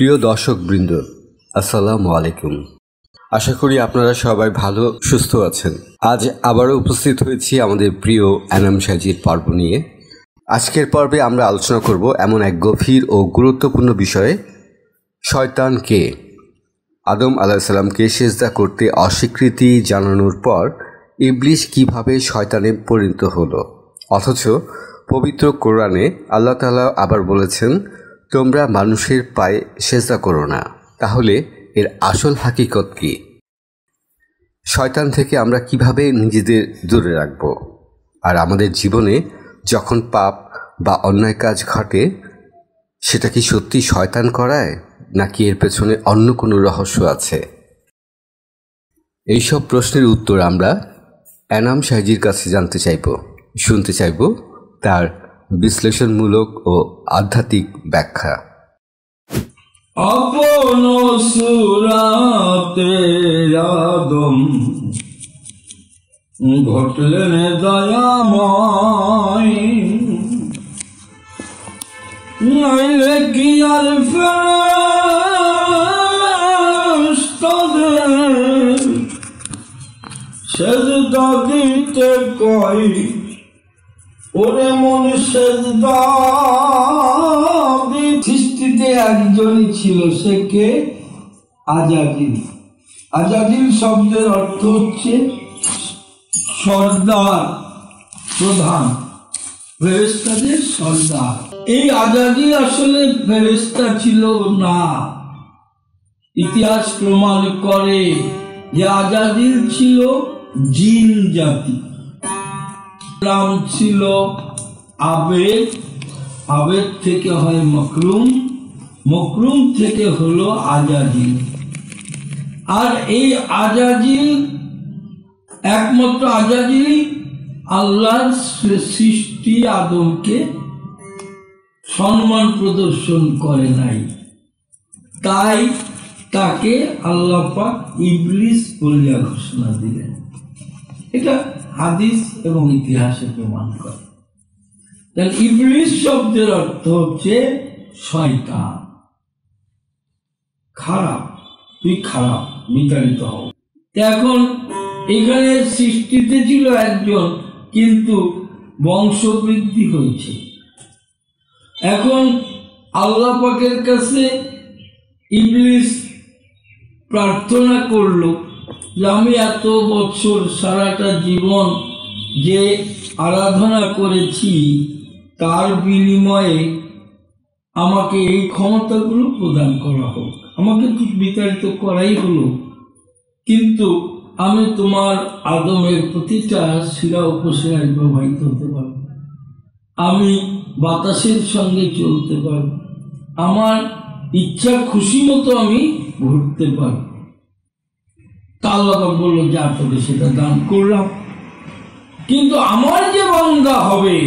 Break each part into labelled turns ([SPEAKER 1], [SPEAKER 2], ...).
[SPEAKER 1] প্রিয় দর্শকবৃন্দ, আসসালামু আলাইকুম। আশা করি আপনারা সবাই ভালো সুস্থ আছেন। আজ আবারও উপস্থিত হয়েছি আমাদের প্রিয় এনাম সাজির পর্ব নিয়ে। আজকের পর্বে আমরা আলোচনা করব এমন এক গভীর ও গুরুত্বপূর্ণ বিষয়ে, শয়তান কে। আদম আলাইহিস সালামকে সিজদা করতে অস্বীকৃতি জানানোর পর ইবলিস কিভাবে শয়তানে পরিণত হলো, অথচ পবিত্র কোরআনে আল্লাহ তাআলা আবার বলেছেন, তোমরা মানুষের পায়ে সিজদা করো না। তাহলে এর আসল হাকিকত কি? শয়তান থেকে আমরা কিভাবে নিজেদের দূরে রাখব? আর আমাদের জীবনে যখন পাপ বা অন্যায় কাজ ঘটে, সেটা কি সত্যি শয়তান করায়, নাকি এর পেছনে অন্য কোনো রহস্য আছে? এইসব প্রশ্নের উত্তর আমরা এনাম সাইজির কাছে জানতে চাইব, শুনতে চাইব তার বিশ্লেষণমূলক ও আধ্যাত্মিক ব্যাখ্যা।
[SPEAKER 2] আপন সুরাতে আদম ঘটলেন দয়াময়, নইলে কি আর ফেরেশতাদের সেজদা দিতে কই, ওরে মন সেজদা। সৃষ্টিতে একজনই ছিল, সে কে? আজাজিল। আজাজিল শব্দের অর্থ হচ্ছে সর্দার, প্রধান, ফেরেশতাদের সর্দার। এই আজাজিল আসলে ফেরেশতা ছিল না। ইতিহাস প্রমাণ করে যে আজাজিল ছিল জিন জাতি। নাম ছিল আবেদ, আবেদ থেকে হয় মকরুম, মকরুম থেকে হলো আজাজিল। আর এই আজাজিল, একমাত্র আজাজিল আল্লাহর সৃষ্টি আদমকে সম্মান প্রদর্শন করে নাই, তাই তাকে আল্লাহ পাক ইবলিস বলিয়া ঘোষণা দিলেন। এটা হাদিস এবং ইতিহাসে প্রমাণ করে। ইবলিস শব্দের অর্থ হচ্ছে শয়তান, খারাপ, তুই খারাপ, বিতাড়িত হও। এখন এখানে সৃষ্টিতে ছিল একজন, কিন্তু বংশবৃদ্ধি হয়েছে। এখন আল্লাহ পাকের কাছে ইবলিস প্রার্থনা করলো যে আমি এত বছর সারাটা জীবন যে আরাধনা করেছি, তার বিনিময়ে আমাকে এই ক্ষমতাগুলো প্রদান করা হোক। আমাকে তো বিতাড়িত করাই হলো, কিন্তু আমি তোমার আদমের প্রতিটা শিরা উপশিরায় প্রবাহিত হতে পারব, আমি বাতাসের সঙ্গে চলতে পারব, আমার ইচ্ছা খুশি মতো আমি ঘুরতে পারব। তা আল্লাহ বললো যে তোকে সেটা দান করলাম, কিন্তু আমার যে বান্দা হবে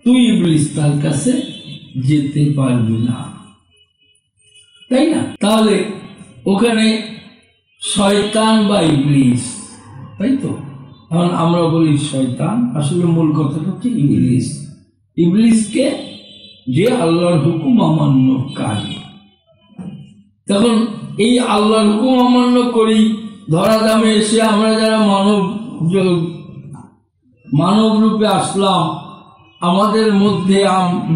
[SPEAKER 2] তুই ইবলিস তার কাছে যেতে পারবি না, তাই না? তাহলে ওখানে শয়তান বা ইবলিস, তাই তো? এখন আমরা বলি শয়তান, আসলে মূল কথাটা হচ্ছে ইবলিস। ইবলিসকে যে আল্লাহর হুকুম অমান্যকারী। তখন এই আল্লাহর হুকুম অমান্য করি ধরা দামে এসে আমরা যারা মানব রূপে আসলাম, আমাদের মধ্যে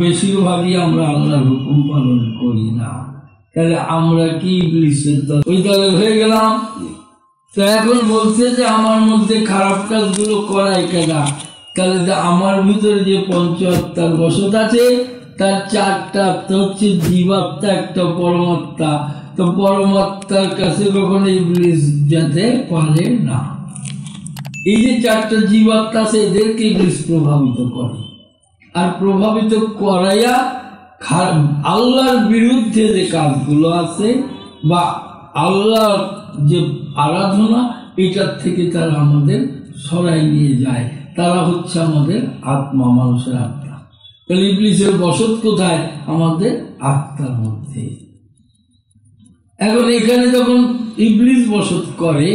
[SPEAKER 2] বেশিরভাগই আমরা আল্লাহর হুকুম পালন করি না। তাহলে আমরা কি ইবলিসের ওই দলে হয়ে গেলাম? তো এখন বলছে যে আমার মধ্যে খারাপ কাজগুলো করাই কেনা। তাহলে আমার ভিতরে যে পঞ্চআত্মার বসত আছে, তার চারটা আত্মা হচ্ছে জীবাত্মা, একটা পরমাত্মা। তো পরমাত্মার কাছে কখনো ইবলিস যেতে পারে না। এই যে চারটা জীবাত্মা আছে, এদেরকে ইবলিস প্রভাবিত করে, আর প্রভাবিত করাইয়া আল্লাহর বিরুদ্ধে যে কাজগুলো আছে বা আল্লাহর যে আরাধনা, এটার থেকে তারা আমাদের সরাই নিয়ে যায়। তারা হচ্ছে আমাদের আত্মা, মানুষের আত্মা। তাহলে ইবলিসের বসত কোথায়? আমাদের আত্মার মধ্যে। এখন এখানে যখন ইবলিস বসত করে,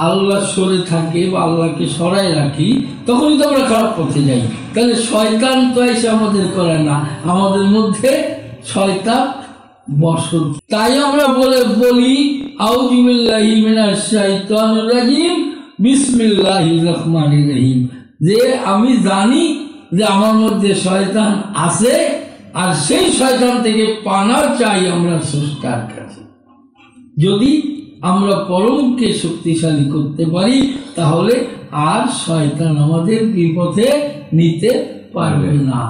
[SPEAKER 2] আল্লাহ সরে থাকে বা আল্লাহকে সরাই রাখি, তখনই তো আমরা খারাপ পথে যাই। তাহলে শয়তান তো এসে আমাদের করে না, আমাদের মধ্যে শয়তান বসত। তাই আমরা বলি আউযু বিল্লাহি মিনাশ শাইতানির রাজিম বিসমিল্লাহির রহমানির রহিম, যে আমি জানি যে আমার মধ্যে শয়তান আছে, আর সেই শয়তান থেকে পানা চাই আমরা স্রষ্টার কাছে। যদি আমরা পরমকে শক্তিশালী করতে পারি তাহলে আর শয়তান আমাদের বিপথে নিতে পারবে না।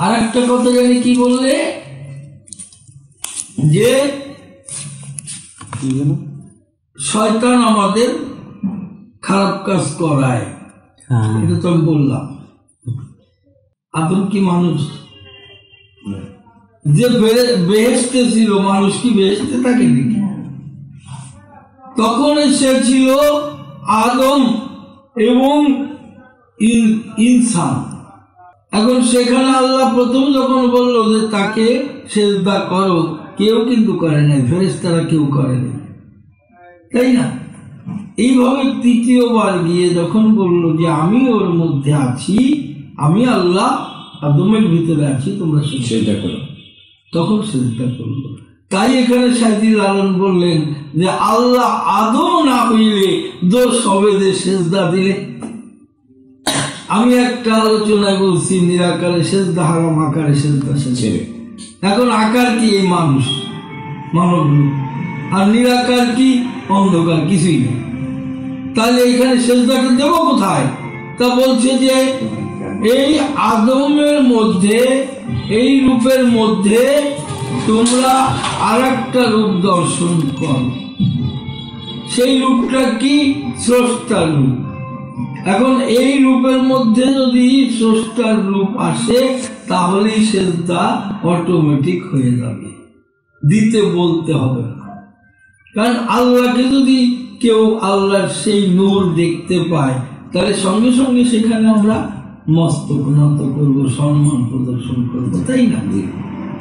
[SPEAKER 2] আর একটা কথা জানি কি বললে, যে শয়তান আমাদের খারাপ কাজ করায়, এটা তো আমি বললাম। আদম কি মানুষ? যে বেহেশতে ছিল, মানুষ কি বেহেশতে থাকে নাকি? তখন সে ছিল আদম এবং ইনসান। এখন সেখানে আল্লাহ প্রথম যখন বলল যে তাকে সেজদা করো, কেউ কিন্তু করে নাই, ফেরেশতারা কেউ করে নাই, তাই না? এইভাবে তৃতীয়বার গিয়ে যখন বললো যে আমি ওর মধ্যে আছি, আমি আল্লাহ আদমের ভিতরে আছি, তোমরা সেজদা করো, তখন সেজদা করলো। তাই এখানে সাইদি লালন বললেন যে আল্লাহ আদম না হইলে দোষ হবে যে সেজদা দিলে। আমি একটা আলোচনায় বলছি নিরাকারে সেজদা হারাম, আকারে সেজদা সেজদা। এখন আকার কি? এই মানুষ, মানব রূপ। আর নিরাকার কি? অন্ধকার, কিছুই নেই। তাহলে এখানে সেজদাটা দেবো কোথায়? তা বলছে যে এই আদমের মধ্যে, এই রূপের মধ্যে তোমরা আর একটা রূপ দর্শন করো। সেই রূপটা কি? স্রষ্টার রূপ। এখন এই রূপের মধ্যে যদি স্রষ্টার রূপ আসে তাহলেই সেজদা অটোমেটিক হয়ে যাবে, দিতে বলতে হবে না। কারণ আল্লাহকে যদি কেউ আল্লাহর সেই নূর দেখতে পায় তাহলে সঙ্গে সঙ্গে সেখানে আমরা মস্তক নত করবো, সম্মান প্রদর্শন করবো, তাই না?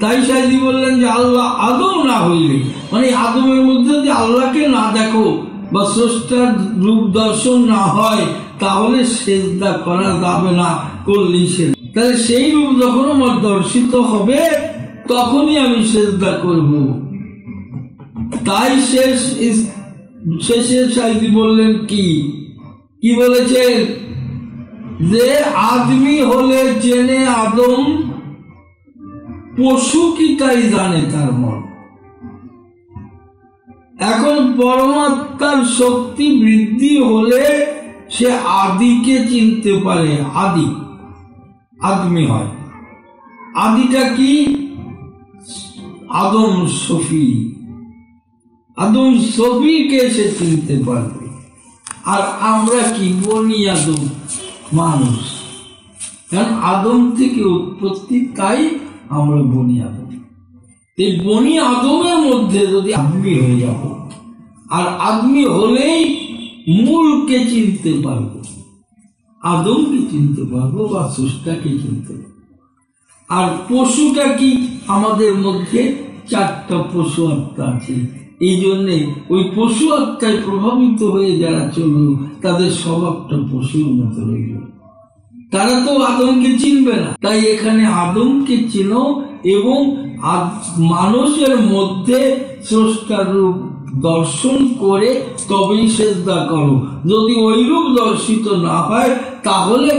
[SPEAKER 2] তাই সাইদি বললেন যে আল্লাহ আদম না হইলে, মানে আদমের মধ্যে যদি আল্লাহকে না দেখো বা স্রষ্টার রূপ দর্শন না হয় তাহলে সেজদা করা যাবে না, করলেই সে। তাহলে সেই রূপ যখন আমার দর্শিত হবে তখনই আমি সেজদা করব। তাই শেষে সাইদি বললেন কি বলেছেন? যে আদমি হলে জেনে আদম, পশু কি তাই জানে তার মন। এখন পরমাত্মার শক্তি বৃদ্ধি হলে সে আদিকে চিনতে পারে, আদমি হয়। আদিটা কি? আদম শফিকে সে চিনতে পারবে। আর আমরা কি? বনি আদম, মানুষ। কারণ আদম থেকে উৎপত্তি, তাই আমরা বনি আদম। এই বনি আদমের মধ্যে যদি আদমি হয়ে যাব, আর আদমি হলেই মূলকে চিনতে পারবো, আদমকে চিনতে পারবো বা স্রষ্টাকে চিনতে পারবো। আর পশুটা কি? আমাদের মধ্যে 4টা পশু আত্মা আছে। এই জন্যে ওই পশু আত্মায় প্রভাবিত হয়ে যারা চলল তাদের স্বভাবটা পশুর মতো রইল, তারা তো আদমকে চিনবে না। তাই এখানে আদমকে চিনো এবং মানুষের মধ্যে স্রষ্টার রূপ দর্শন করে তবেই সেজদা করো। যদি ওই রূপ দর্শিত না হয় তাহলে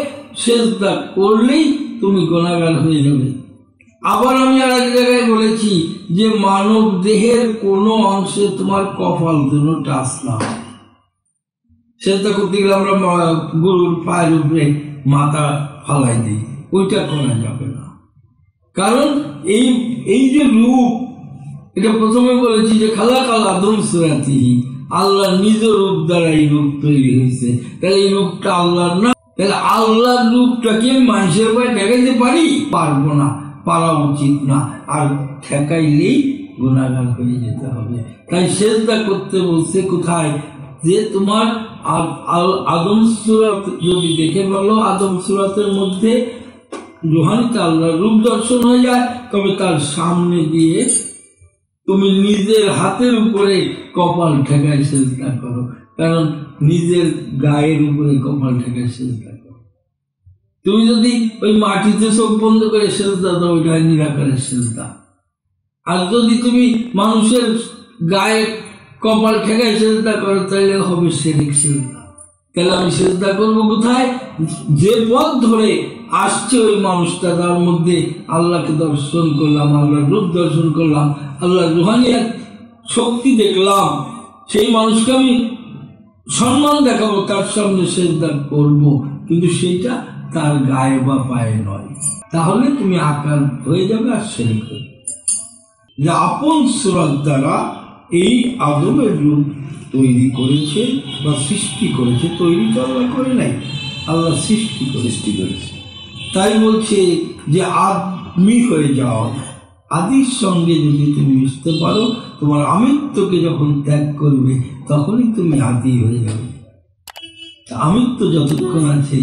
[SPEAKER 2] সেজদা করলেই তুমি গুনাহগার হয়ে যাবে। আবার আমি আর এক জায়গায় বলেছি যে মানব দেহের কোনো অংশে তোমার কপাল যেন টাচ না হয়। সেজদা করতে গেলে আমরা গরুর পায়ের উপরে মাথা ফালাই দিই, ওইটা করা যাবে না। কারণ এই যে রূপ, এটা প্রথমে বলেছি যে খালাকাল আদম সূরাতিহি, আল্লাহ নিজ রূপ দ্বারা এই রূপ তৈরি হয়েছে। তাহলে এই রূপটা আল্লাহর না, তাহলে আল্লাহর রূপটা কি আমি মানুষের পায়ে দেখাইতে পারি? পারবো না, পারা উচিত না। আর ঠেকাইলেই গুনাহগার হয়ে যেতে হবে। তাই সেজদা করতে বলছে কোথায়? যে তোমার আদম সূরাত যদি দেখে বলো, আদম সূরাতের মধ্যে রুহানিতে আল্লাহর রূপ দর্শন হয়ে যায়, তবে তার সামনে গিয়ে তুমি নিজের হাতের উপরে কপাল ঠেকায় সেজদা করো। কারণ নিজের গায়ের উপরে কপাল ঠেকায় সেজদা করো। তুমি যদি ওই মাটিতে চোখ বন্ধ করে সেজদা দাও, ওইটা নিরাকারের সেজদা। আর যদি তুমি মানুষের গায়ে কপাল ঠেকায় সেজদা করো, তাহলে হবে শিরক সেজদা। তাহলে আমি সেজদা করবো কোথায়? যে পথ ধরে আসছে ওই মানুষটা, তার মধ্যে আল্লাহকে দর্শন করলাম, আল্লাহর রূপ দর্শন করলাম, আল্লাহর রুহানিয়াত শক্তি দেখলাম, সেই মানুষকে আমি সম্মান দেখাবো, তার সামনে সেজদা করবো, কিন্তু সেটা তার গায়ে বা পায়ে নয়। তাহলে তুমি আকার হয়ে যাবে আর শিরক হয়ে যাবে। যে আপন সুরাত দ্বারা এই আদমের রূপ তৈরি করেছে বা সৃষ্টি করেছে, তৈরি তো আল্লাহ করে নাই, আল্লাহ সৃষ্টি করেছে। তাই বলছে যে আদমি হয়ে যাও, আদির সঙ্গে যদি তুমি মিশতে পারো, তোমার আমিত্বকে যখন ত্যাগ করবে তখনই তুমি আদি হয়ে যাবে। আমিত্ব যতক্ষণ আছে,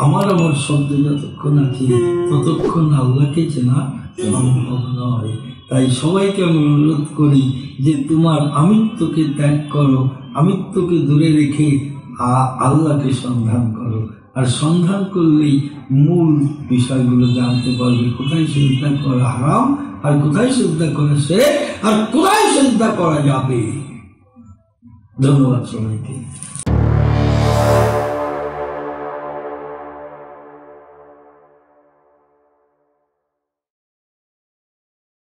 [SPEAKER 2] আমার শব্দ যতক্ষণ আছে, ততক্ষণ আল্লাহকে চেনা সম্ভব নয়। তাই সবাইকে আমি অনুরোধ করি যে তোমার আমিত্বকে ত্যাগ করো, আমিত্বকে দূরে রেখে আল্লাহকে সন্ধান করো। আর সন্ধান করলেই মূল বিষয়গুলো জানতে পারবে, কোথায় সিজদা করা হারাম আর কোথায় সিজদা করা শিরক আর কোথায় সিজদা করা যাবে। ধন্যবাদ সবাইকে।